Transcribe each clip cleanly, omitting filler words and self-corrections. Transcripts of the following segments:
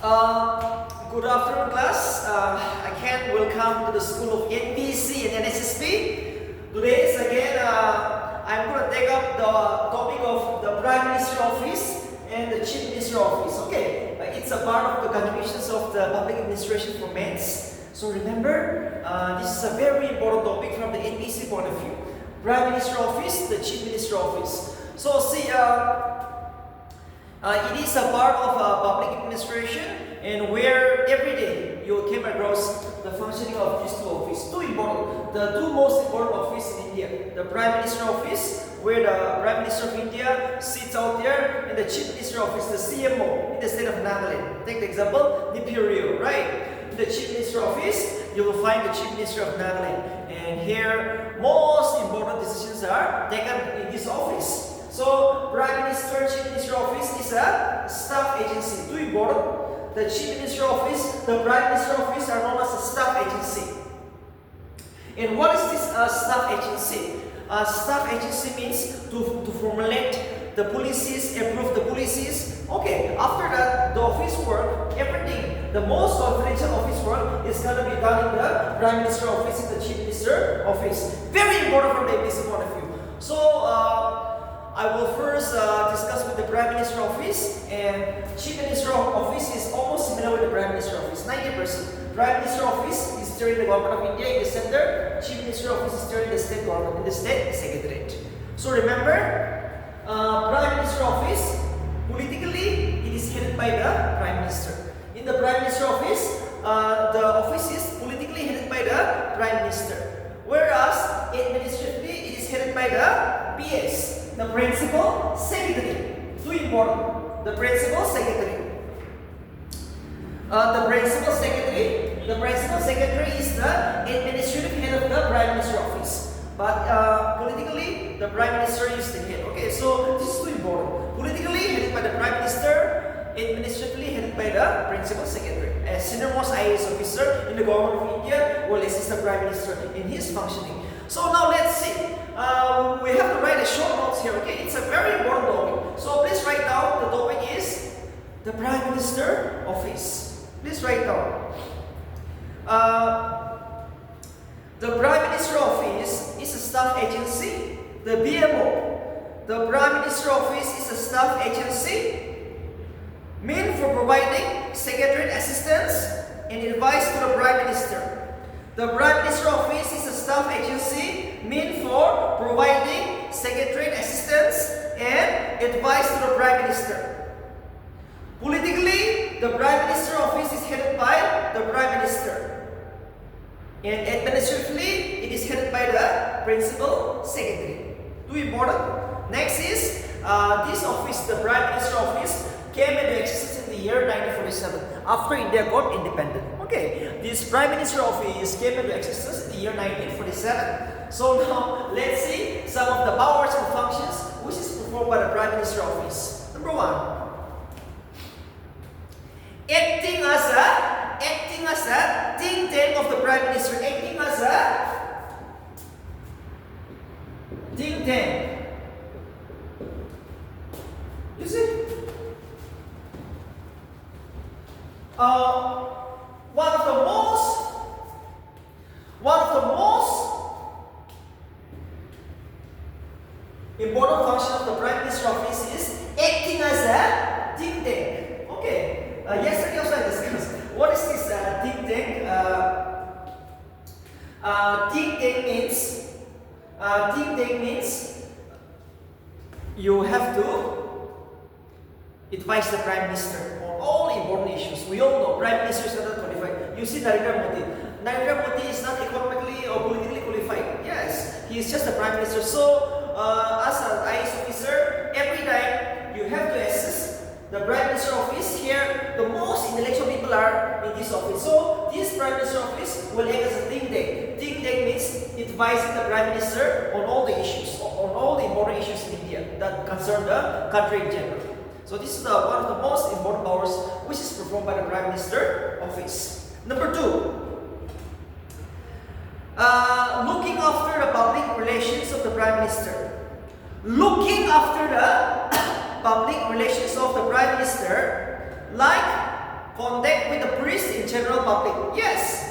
Good afternoon, class. Again, welcome to the school of NPSC and NSSP. Today, again, I'm going to take up the topic of the Prime Minister Office and the Chief Minister Office. Okay, it's a part of the contributions of the public administration for maths. So remember, this is a very important topic from the NPSC point of view. Prime Minister Office, the Chief Minister Office. So see, it is a part of public administration, and where every day you came across the functioning of these two offices. Two important, the two most important offices in India: the Prime Minister Office, where the Prime Minister of India sits out there, and the Chief Minister Office, the CMO, in the state of Nagaland. Take the example, Nipirio, right? In the Chief Minister Office, you will find the Chief Minister of Nagaland, and here most important decisions are taken in this office. So, Prime Minister, Chief Minister Office is a staff agency. Two important. The Chief Minister Office, the Prime Minister Office are known as a staff agency. And what is this staff agency? Staff agency means to formulate the policies, approve the policies. Okay, after that, the office work, everything, the most confidential office work is going to be done in the Prime Minister Office and the Chief Minister Office. Very important from the NPSC point of view. So, I will first discuss with the Prime Minister Office, and Chief Minister Office is almost similar with the Prime Minister Office, 90%. Prime Minister Office is steering the government of India in the center. Chief Minister Office is steering the state government in the state secretariat. So remember, Prime Minister Office, politically, it is headed by the Prime Minister. In the Prime Minister Office, the office is politically headed by the Prime Minister. Whereas, administratively, it is headed by the PS. The Principal Secretary. Two important. The Principal Secretary. The Principal Secretary is the administrative head of the Prime Minister Office. But politically, the Prime Minister is the head. Okay, so this is too important. Politically headed by the Prime Minister, administratively headed by the Principal Secretary. As senior most IAS officer in the government of India will assist the Prime Minister in his functioning. So now let's see. We have to write a short notes here, okay? It's a very important topic. So please write down, the topic is the Prime Minister Office. Please write down. The Prime Minister Office is a staff agency. The BMO, the Prime Minister Office is a staff agency meant for providing secretariat assistance and advice to the Prime Minister. The Prime Minister Office is a staff agency meant for providing secretariat assistance and advice to the Prime Minister. Politically, the Prime Minister Office is headed by the Prime Minister. And administratively, it is headed by the Principal Secretary. Two important. Next is, this office, the Prime Minister Office, came into existence in the year 1947 after India got independent. Okay, this Prime Minister Office came into existence in the year 1947. So now let's see some of the powers and functions which is performed by the Prime Minister Office. Number one, acting as a think tank of the Prime Minister. Acting as a think tank. You see? One of the most important function of the Prime Minister Office is acting as a think tank. Okay. Yesterday also I discussed what is this think tank. Think tank means you have to advise the Prime Minister on all important issues. We all know Prime Minister is not qualified. You see Narendra Modi. Narendra Modi is not economically or politically qualified. Yes, he is just a Prime Minister. So, as an IAS officer, every time you have to assess the Prime Minister Office. Here, the most intellectual people are in this office. So, this Prime Minister Office will act as a think tank. Think tank means advising the Prime Minister on all the issues, on all the important issues in India that concern the country in general. So this is one of the most important powers which is performed by the Prime Minister Office. Number two, looking after the public relations of the Prime Minister. Looking after the public relations of the Prime Minister, like contact with the priest in general public. Yes.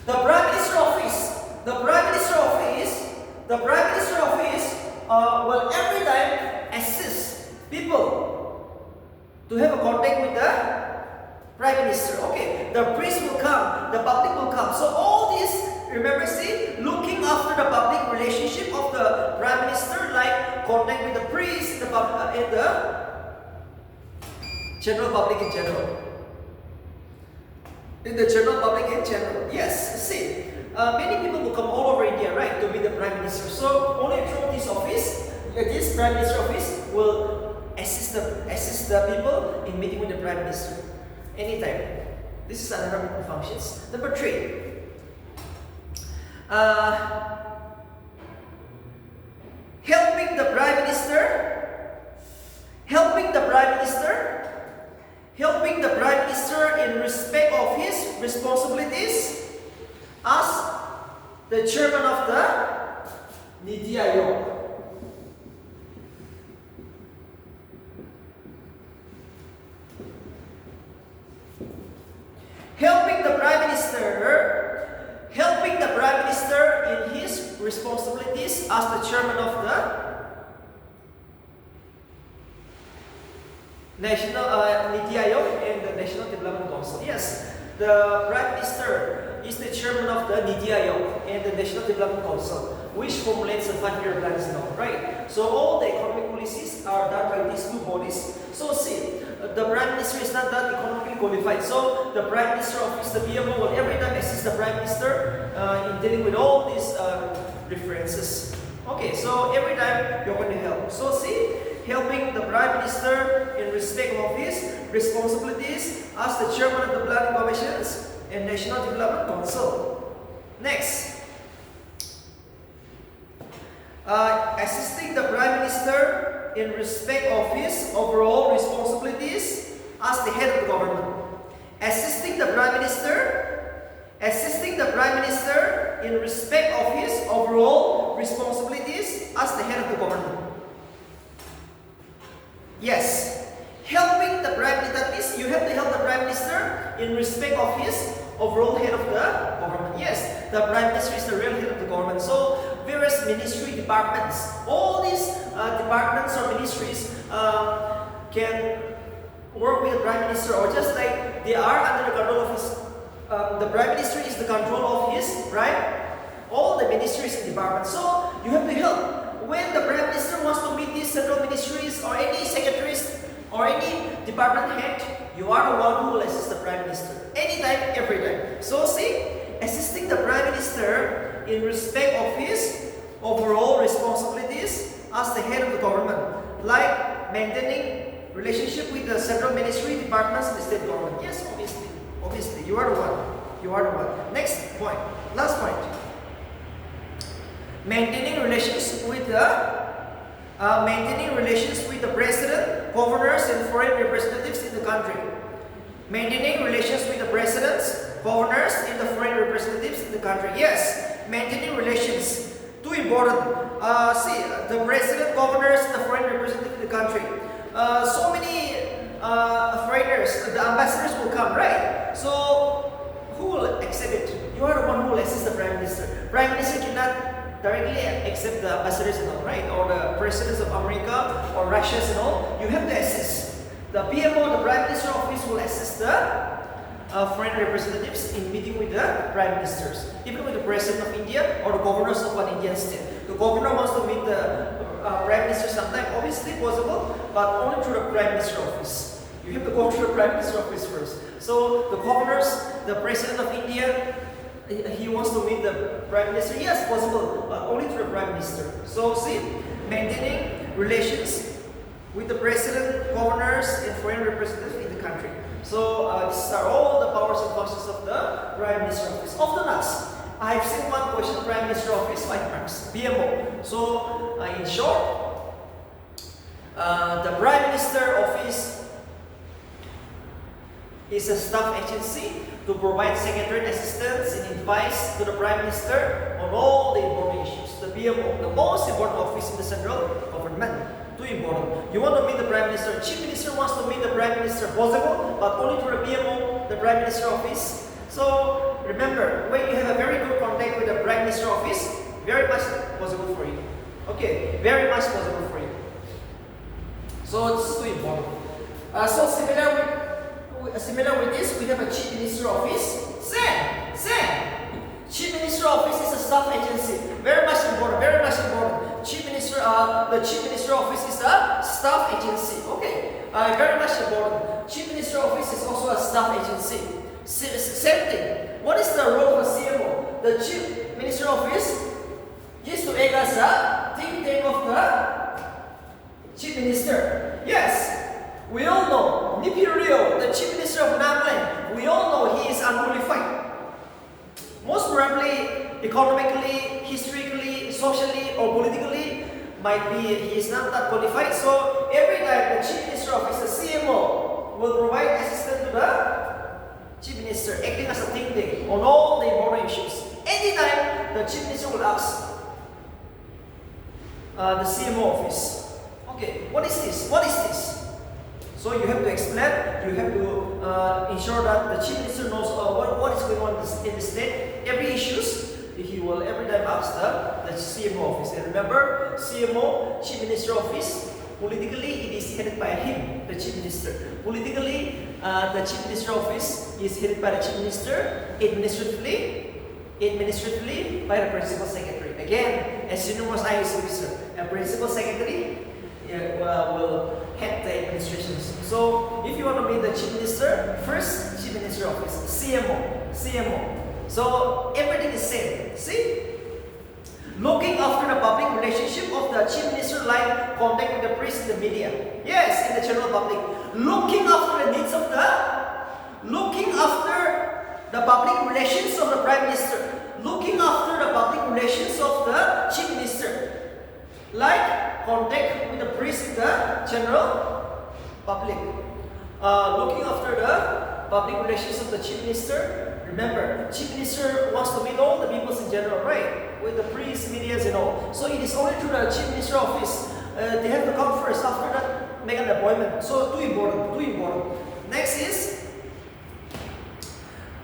The Prime Minister office, will every time assist people to have a contact with the Prime Minister. Okay, the priest will come, the public will come. So all this, remember, see, looking after the public relationship of the Prime Minister, like contact with the priest, the general public in general. In the general public in general. Yes, see, many people will come all over India, right, to be the Prime Minister. So only through this office, this Prime Minister office will assist the people in meeting with the Prime Minister anytime. This is another important functions. Number 3. Helping the Prime Minister in respect of his responsibilities as the chairman of the Niti Aayog. Helping the Prime Minister in his responsibilities as the chairman of the National Niti Aayog and the National Development Council. Yes, the Prime Minister is the chairman of the Niti Aayog and the National Development Council, which formulates the 5-year plans now, right? So all the economic policies are done by these two bodies. So see, the Prime Minister is not that economically qualified. So the Prime Minister office, the PMO, will every time assist the Prime Minister in dealing with all these references. Okay, so every time you're going to help. So see, helping the Prime Minister in respect of his responsibilities as the chairman of the Planning Commissions and National Development Council. Next, assisting the Prime Minister in respect of his overall responsibilities as the head of the government. Assisting the Prime Minister in respect of his overall responsibilities as the head of the government. Yes, helping the Prime Minister, that means you have to help the Prime Minister in respect of his overall head of the government. Yes, the Prime Minister is the real head of the government. So various ministry departments, all these departments or ministries can work with the Prime Minister, or just like they are under the control of his, the Prime Minister is the control of his, right? All the ministries and departments. So you have to help. When the Prime Minister wants to meet these central ministries or any secretaries or any department head, you are the one who will assist the Prime Minister. Anytime, every time. So see, assisting the Prime Minister in respect of his overall responsibilities as the head of the government, like maintaining relationship with the central ministry, departments, and the state government. Yes, obviously, you are the one. Next point, last point. Maintaining relations with the president, governors, and foreign representatives in the country. Maintaining relations with the presidents, governors, and the foreign representatives in the country. Yes, maintaining relations. Too important. See, the president, governors, and the foreign representatives in the country. So many foreigners, the ambassadors will come, right? So who will accept it? You are the one who will assist the Prime Minister. Prime Minister cannot directly accept the ambassadors and all, right? Or the presidents of America or Russia and all. You have to assist. The PMO, the Prime Minister office, will assist the foreign representatives in meeting with the Prime Ministers. Even with the President of India or the governors of an Indian state. The governor wants to meet the Prime Minister sometime, obviously possible, but only through the Prime Minister office. You have to go through the Prime Minister office first. So the governors, the President of India, he wants to meet the Prime Minister. Yes, possible, but only through the Prime Minister. So see, maintaining relations with the President, governors, and foreign representatives in the country. So these are all the powers and functions of the Prime Minister office. Often asked, I have seen one question, Prime Minister office, 5 marks, PMO. So in short, the Prime Minister office is a staff agency to provide secretarial assistance and advice to the Prime Minister on all the important issues. The PMO, the most important office in the central government. Too important. You want to meet the Prime Minister. Chief Minister wants to meet the Prime Minister. Possible, but only through the PMO, the Prime Minister office. So remember, when you have a very good contact with the Prime Minister office, very much possible for you. Okay, very much possible for you. So it's too important. So similar with this, we have a Chief Minister office. Same. Chief Minister office is a staff agency. Very much important. Very much important. The Chief Minister office is a staff agency. Okay, very much important. Chief Minister office is also a staff agency. Same thing. What is the role of a CMO? The Chief Minister office used to act as a think tank of the Chief Minister. Yes. We all know Nipi Rio, the Chief Minister of Nagaland, we all know he is unqualified. Most probably, economically, historically, socially, or politically, might be he is not that qualified. So every time the Chief Minister office, the CMO, will provide assistance to the Chief Minister, acting as a think tank on all the important issues. Anytime the Chief Minister will ask the CMO office, okay, what is this? What is this? So you have to explain, you have to ensure that the Chief Minister knows what is going on in the state, every issues. He will every time ask the CMO office. And remember, CMO, Chief Minister office, politically it is headed by him, the Chief Minister. Politically, the Chief Minister office is headed by the Chief Minister. Administratively by the Principal Secretary. Again, as synonymous IAS officer, a Principal Secretary will head the administrations. So if you want to meet the Chief Minister, first Chief Minister office, CMO. So everything is same. See? Looking after the public relationship of the Chief Minister, like contact with the press and the media. Yes, in the general public. Looking after the needs of looking after the public relations of the Prime Minister. Looking after the public relations of the Chief Minister. Like contact with the press in the general public. Looking after the public relations of the Chief Minister. Remember, Chief Minister wants to meet all the people in general, right? With the press, media and all. So it is only through the Chief Minister office. They have to come first. After that, make an appointment. So too important. Next is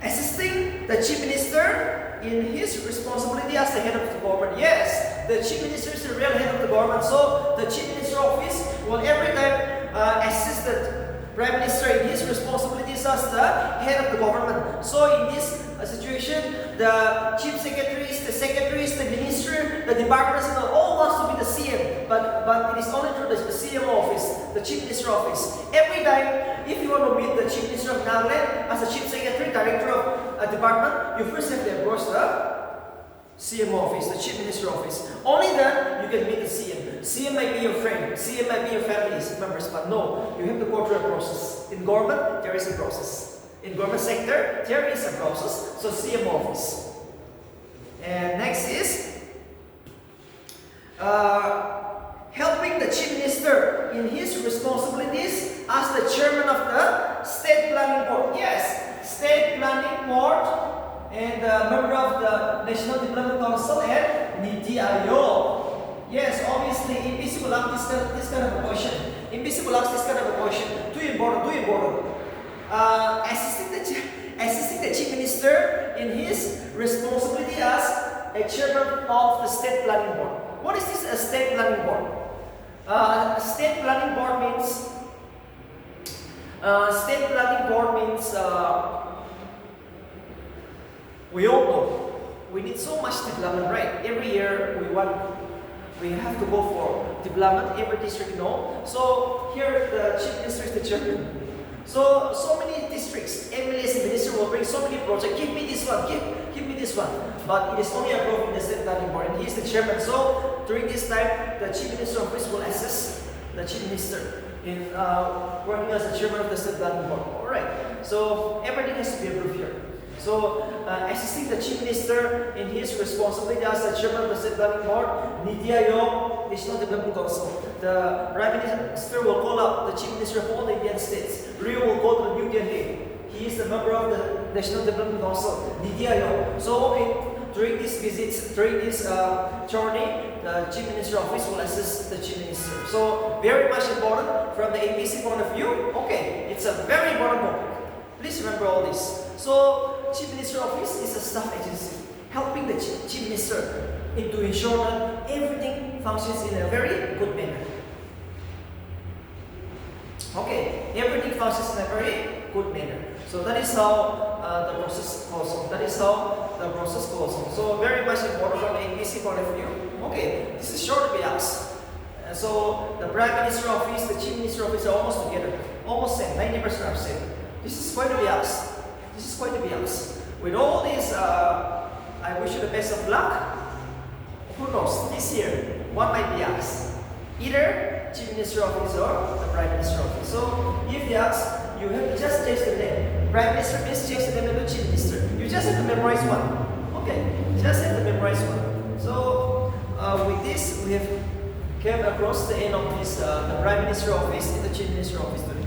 assisting the Chief Minister in his responsibility as the head of the government. Yes, the Chief Minister is the real head of the government. So the Chief Minister office will every time assist the Prime Minister in his responsibilities as the head of the government. So in this situation, the Chief Secretaries, the Minister, the departments, all wants to be the CM. But it is only through the CMO office, the Chief Minister office. Every time, if you want to meet the Chief Minister of Nagaland as a Chief Secretary, Director of a department, you first have to approach the CMO office, the Chief Minister office. Only then you can meet the CM. CM might be your friend, CM might be your family members, but no, you have to go through a process. In government, there is a process. In government sector, there is a process. So CMO office. And next is helping the Chief Minister in his responsibilities as the chairman of the State Planning Board. Yes, State Planning Board. And member of the National Development Council and Niti Aayog. Yes, obviously, NPSC will ask this kind of a question. NPSC will ask this kind of a question. Too important. Assisting the Chief Minister in his responsibility as a chairman of the State Planning Board. What is this, a State Planning Board? State Planning Board means we all know we need so much development, right? Every year we have to go for development, every district, So here the Chief Minister is the chairman. So many districts, MLAs and minister will bring so many projects. Give me this one, give me this one. But it is only approved in the State Planning Board, and he is the chairman. So during this time, the Chief Minister office will assist the Chief Minister in working as the chairman of the State Planning Board. Alright, so everything has to be approved here. So, assisting the Chief Minister in his responsibility as the chairman of the State Planning Board, Niti Aayog, National Development Council. The Prime Minister will call up the Chief Minister of all the Indian states. Rio will go to the New Delhi. He is the member of the National Development Council, Niti Aayog. So, during these visits, during this journey, the Chief Minister office will assist the Chief Minister. So very much important from the NPSC point of view. Okay, it's a very important topic. Please remember all this. So Chief Minister office is a staff agency helping the Chief Minister to ensure that everything functions in a very good manner. Okay, everything functions in a very good manner. So that is how the process goes on. That is how the process goes on. So very much important from the NPSC point of view. Okay, this is sure to be asked. So the Prime Minister office, the Chief Minister office are almost together, almost same, 90% are same. This is going to be asked. This is going to be asked. With all this, I wish you the best of luck. Who knows? This year, what might be asked? Either Chief Minister office or the Prime Minister office. So if they ask, you have to just change the name. Prime Minister, please change the name to Chief Minister. You just have to memorize one. Okay, just have to memorize one. So with this, we have came across the end of this the Prime Minister office and the Chief Minister office today.